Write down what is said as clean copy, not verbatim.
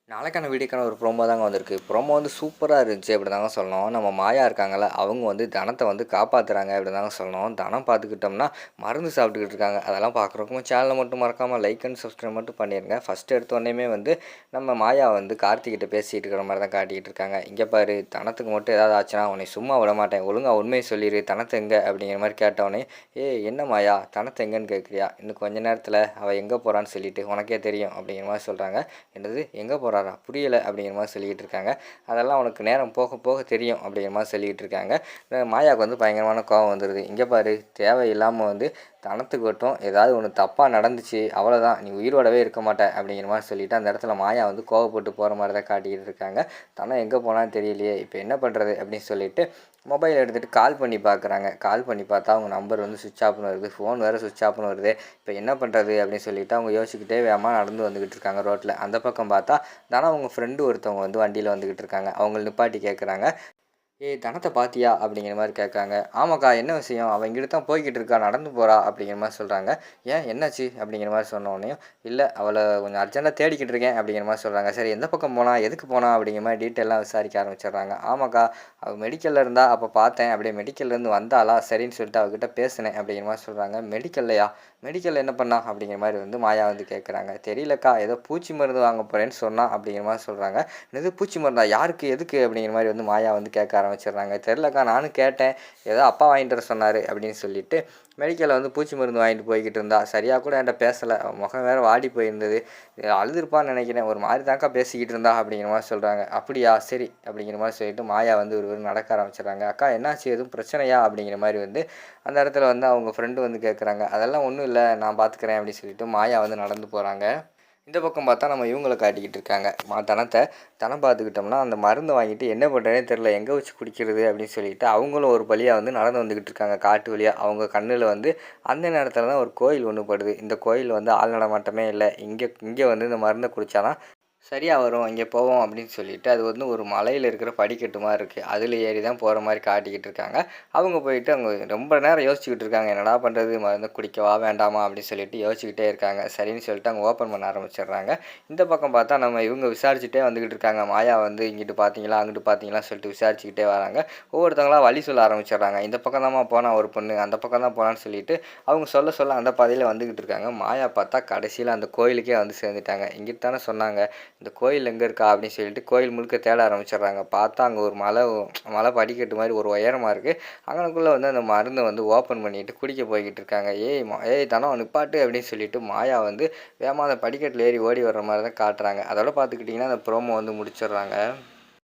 நாளைக்கான வீடியோக்கான ஒரு ப்ரோமோ தாங்க வந்திருக்கு. ப்ரோமோ வந்து சூப்பரா இருந்துச்சு அப்படி தாங்க சொல்லணும். நம்ம மாயா இருக்காங்கல்ல, அவங்க வந்து தனத்த வந்து காப்பாத்துறாங்க அப்படி தாங்க சொல்லணும். தனம் பார்த்துக்கிட்டோம்னா, மருந்து சாப்பிட்டுக்கிட்டு இருக்காங்க. அதெல்லாம் பார்க்குறவங்க சேனலை மட்டும் மறக்காம லைக் அண்ட் சப்ஸ்கிரைப் மட்டும் பண்ணிருங்க. ஃபர்ஸ்ட் எடுத்த உடனேயுமே வந்து நம்ம மாயா வந்து கார்த்திகிட்ட பேசிட்டு இருக்கிற மாரி தான் காட்டிக்கிட்டு இருக்காங்க. "இங்க பாரு, தனத்துக்கு மட்டும் ஏதாவது ஆச்சுன்னா உன்னை சும்மா விட மாட்டேன். ஒழுங்கா உண்மைய சொல்லிரு. தனத்த எங்க?" அப்படிங்கிற மாரி கேட்டவுடனே, "ஏய் என்ன மாயா, தனத்த எங்கன்னு கேட்குறியா? இன்னும் கொஞ்ச நேரத்தில அவ எங்க போறான்னு சொல்லிட்டு உனக்கே தெரியும்." அப்படிங்கிற மாரி சொல்றாங்க. "என்னது எங்கே போகிறாரா புரியலை?" அப்படிங்கிற மாதிரி சொல்லிக்கிட்டு இருக்காங்க. "அதெல்லாம் உனக்கு நேரம் போக போக தெரியும்." அப்படிங்கிற மாதிரி சொல்லிக்கிட்டு இருக்காங்க. மாயாவுக்கு வந்து பயங்கரமான கோவம் வந்துடுது. "இங்கே பாரு, தேவையில்லாமல் வந்து தனத்துக்கு மட்டும் ஏதாவது ஒன்று தப்பாக நடந்துச்சு, அவ்வளோதான், நீ உயிரோடவே இருக்க மாட்ட." அப்படிங்கிற மாதிரி சொல்லிவிட்டு அந்த இடத்துல மாயா வந்து கோவப்பட்டு போகிற மாதிரி தான் காட்டிக்கிட்டு இருக்காங்க. தனம் எங்கே போனான்னு தெரியலையே, இப்போ என்ன பண்ணுறது அப்படின்னு சொல்லிட்டு மொபைல் எடுத்துகிட்டு கால் பண்ணி பார்க்குறாங்க. கால் பண்ணி பார்த்தா அவங்க நம்பர் வந்து சுவிட்ச் ஆஃப்னு வருது. ஃபோன் வேறு சுவிட்ச் ஆஃப்னு வருது. இப்போ என்ன பண்ணுறது அப்படின்னு சொல்லிட்டு அவங்க யோசிச்சுக்கிட்டே வேகமாக நடந்து வந்துக்கிட்டு இருக்காங்க ரோட்டில். அந்த பக்கம் பார்த்தா தானே அவங்க ஃப்ரெண்டு ஒருத்தவங்க வந்து வண்டியில் வந்துக்கிட்டு இருக்காங்க. அவங்கள நிப்பாட்டி கேட்குறாங்க, "ஏய் தனத்த பார்த்தியா?" அப்படிங்கிற மாரி கேட்காங்க. "ஆமாக்கா, என்ன விஷயம்? அவ இங்கிட்டு தான் போய்க்கிட்டு இருக்கா, நடந்து போறா." அப்படிங்கிற மாரி சொல்கிறாங்க. "ஏன் என்னாச்சு?" அப்படிங்கிற மாரி சொன்னோனேயும், "இல்ல அவள கொஞ்சம் அர்ஜென்ட்டா தேடிக்கிட்டு இருக்கேன்." அப்படிங்கிற மாரி சொல்கிறாங்க. "சரி எந்த பக்கம் போனா? எதுக்கு போனா?" அப்படிங்கிற மாரி டீட்டெயிலாம் விசாரிக்க ஆரம்பிச்சிடுறாங்க. "ஆமாக்கா, அவ மெடிக்கல்ல இருந்தா, அப்போ பார்த்தேன். அப்படியே மெடிக்கல்லேருந்து வந்தாளா, சரின்னு சொல்லிட்டு அவகிட்ட பேசினேன்." அப்படிங்கிற மாரி சொல்கிறாங்க. "மெடிக்கல்லையா? மெடிக்கல்ல என்ன பண்ணா?" அப்படிங்கிற மாரி வந்து மாயா வந்து கேட்குறாங்க. "தெரியலக்கா, ஏதோ பூச்சி மருந்து வாங்க போறேன்னு சொன்னா." அப்படிங்கிற மாரி சொல்கிறாங்க. "என்னது பூச்சி மருந்தா? யாருக்கு? எதுக்கு?" அப்படிங்கிற மாரி வந்து மாயா வந்து கேட்க ஆரம்பிச்சிடுறாங்க. "தெரிலக்கா, நானும் கேட்டேன். ஏதோ அப்பா வாங்கிட்டு வர சொன்னார்." அப்படின்னு சொல்லிட்டு மெடிக்கலில் வந்து பூச்சி மருந்து வாங்கிட்டு போய்கிட்டு இருந்தா. சரியாக கூட என்கிட்ட பேசலை. அவள் முகம் வேறு வாடி போயிருந்தது. அழுதுருப்பான்னு நினைக்கிறேன். ஒரு மாதிரி தான்க்கா பேசிக்கிட்டு இருந்தா." அப்படிங்கிற மாதிரி சொல்கிறாங்க. "அப்படியா, சரி." அப்படிங்கிற மாதிரி சொல்லிட்டு மாயா வந்து ஒரு நடக்க ஆரம்பிச்சிடுறாங்க. "அக்கா என்னாச்சு, எதுவும் பிரச்சனையா?" அப்படிங்கிற மாதிரி வந்து அந்த இடத்துல வந்து அவங்க ஃப்ரெண்டு வந்து கேட்குறாங்க. "அதெல்லாம் ஒன்றும் இல்லை, நான் பார்த்துக்கிறேன்." அப்படின்னு சொல்லிட்டு மாயா வந்து நடந்து போகிறாங்க. இந்த பக்கம் பார்த்தா நம்ம இவங்கள காட்டிக்கிட்டு இருக்காங்க. தனம் பார்த்துக்கிட்டோம்னா, அந்த மருந்தை வாங்கிட்டு என்ன பண்ணுறதுனே தெரில, எங்கே வச்சு குடிக்கிறது அப்படின்னு சொல்லிட்டு அவங்களும் ஒரு வழியா வந்து நடந்து வந்துக்கிட்டு இருக்காங்க, காட்டு வழியா. அவங்க கண்ணில் வந்து அந்த நேரத்தில் தான் ஒரு கோயில் ஒன்று படுது. இந்த கோயில் வந்து ஆள் நடமாட்டமே இல்லை. இங்கே இங்கே வந்து இந்த மருந்தை குடித்தா தான் சரியா வரும், இங்கே போவோம் அப்படின்னு சொல்லிட்டு அது வந்து ஒரு மலையில் இருக்கிற படிக்கட்டு மாதிரி இருக்குது. அதில் ஏறி தான் போகிற மாதிரி காட்டிக்கிட்டு இருக்காங்க. அவங்க போயிட்டு அவங்க ரொம்ப நேரம் யோசிச்சுக்கிட்டு இருக்காங்க. என்னடா பண்ணுறது, மருந்து குடிக்கவா வேண்டாமா அப்படின்னு சொல்லிட்டு யோசிச்சுக்கிட்டே இருக்காங்க. சரின்னு சொல்லிட்டு அவங்க ஓப்பன் பண்ண ஆரம்பிச்சிடுறாங்க. இந்த பக்கம் பார்த்தா நம்ம இவங்க விசாரிச்சுட்டே வந்துக்கிட்டு இருக்காங்க. மாயா வந்து இங்கிட்டு பார்த்தீங்களா, அங்கிட்டு பார்த்தீங்களா சொல்லிட்டு விசாரிச்சுக்கிட்டே வராங்க. ஒவ்வொருத்தங்களா வழி சொல்ல ஆரம்பிச்சிடுறாங்க. இந்த பக்கம் தான்மா போனால் ஒரு பொண்ணு, அந்த பக்கம் தான் போனான்னு சொல்லிட்டு அவங்க சொல்ல சொல்ல அந்த பாதையில் வந்துக்கிட்டு இருக்காங்க. மாயா பார்த்தா கடைசியில் அந்த கோயிலுக்கே வந்து சேர்ந்துட்டாங்க. இங்கிட்டு தானே சொன்னாங்க, இந்த கோயில் எங்கே இருக்கா அப்படின்னு சொல்லிட்டு கோயில் முழுக்க தேட ஆரம்பிச்சிடுறாங்க. பார்த்தா அங்கே ஒரு மலை படிக்கட்டு மாதிரி ஒரு உயரமாக இருக்குது. அங்கனக்குள்ளே வந்து அந்த மருந்தை வந்து ஓப்பன் பண்ணிட்டு குடிக்க போய்கிட்டு இருக்காங்க. "ஏய் தனம் நிப்பாட்டு." அப்படின்னு சொல்லிட்டு மாயா வந்து வேகமாக அந்த படிக்கட்டில் ஏறி ஓடி வர்ற மாதிரி தான் காட்டுறாங்க. அதோட பார்த்துக்கிட்டிங்கன்னா அந்த ப்ரோமோ வந்து முடிச்சிடுறாங்க.